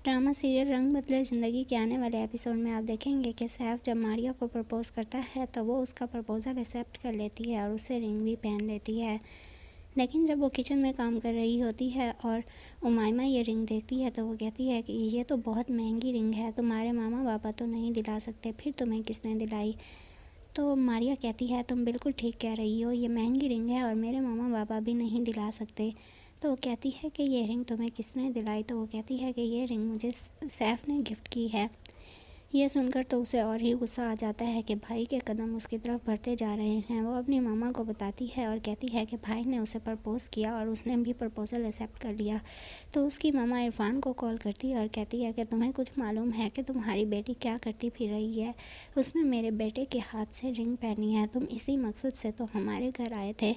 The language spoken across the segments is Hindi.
ड्रामा सीरियल रंग बदले ज़िंदगी के आने वाले एपिसोड में आप देखेंगे कि सैफ जब मारिया को प्रपोज़ करता है तो वो उसका प्रपोज़ल एक्सेप्ट कर लेती है और उससे रिंग भी पहन लेती है। लेकिन जब वो किचन में काम कर रही होती है और उमाइमा ये रिंग देखती है तो वो कहती है कि ये तो बहुत महंगी रिंग है, तुम्हारे मामा पापा तो नहीं दिला सकते, फिर तुम्हें किसने दिलाई। तो मारिया कहती है तुम बिल्कुल ठीक कह रही हो, ये महंगी रिंग है और मेरे मामा पापा भी नहीं दिला सकते। तो वो कहती है कि ये रिंग तुम्हें किसने दिलाई। तो वो कहती है कि ये रिंग मुझे सैफ ने गिफ्ट की है। ये सुनकर तो उसे और ही गुस्सा आ जाता है कि भाई के कदम उसकी तरफ बढ़ते जा रहे हैं। वो अपनी मामा को बताती है और कहती है कि भाई ने उसे प्रपोज़ किया और उसने भी प्रपोज़ल एक्सेप्ट कर लिया। तो उसकी मामा इरफान को कॉल करती है और कहती है कि तुम्हें कुछ मालूम है कि तुम्हारी बेटी क्या करती फिर रही है। उसने मेरे बेटे के हाथ से रिंग पहनी है। तुम इसी मकसद से तो हमारे घर आए थे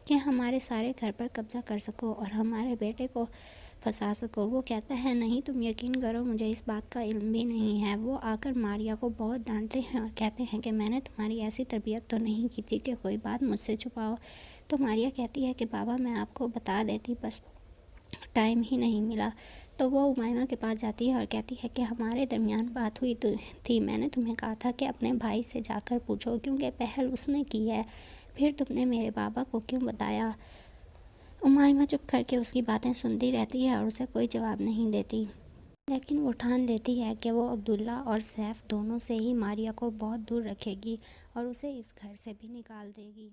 कि हमारे सारे घर पर कब्जा कर सको और हमारे बेटे को फंसा सको। वो कहता है नहीं, तुम यकीन करो मुझे इस बात का इल्म भी नहीं है। वो आकर मारिया को बहुत डांटते हैं और कहते हैं कि मैंने तुम्हारी ऐसी तरबियत तो नहीं की थी कि कोई बात मुझसे छुपाओ। तो मारिया कहती है कि बाबा मैं आपको बता देती, बस टाइम ही नहीं मिला। तो वो उमाइमा के पास जाती है और कहती है कि हमारे दरमियान बात हुई थी, मैंने तुम्हें कहा था कि अपने भाई से जाकर पूछो क्योंकि पहल उसने की है, फिर तुमने मेरे बाबा को क्यों बताया। उमाइमा चुप करके उसकी बातें सुनती रहती है और उसे कोई जवाब नहीं देती। लेकिन वो ठान लेती है कि वो अब्दुल्ला और सैफ दोनों से ही मारिया को बहुत दूर रखेगी और उसे इस घर से भी निकाल देगी।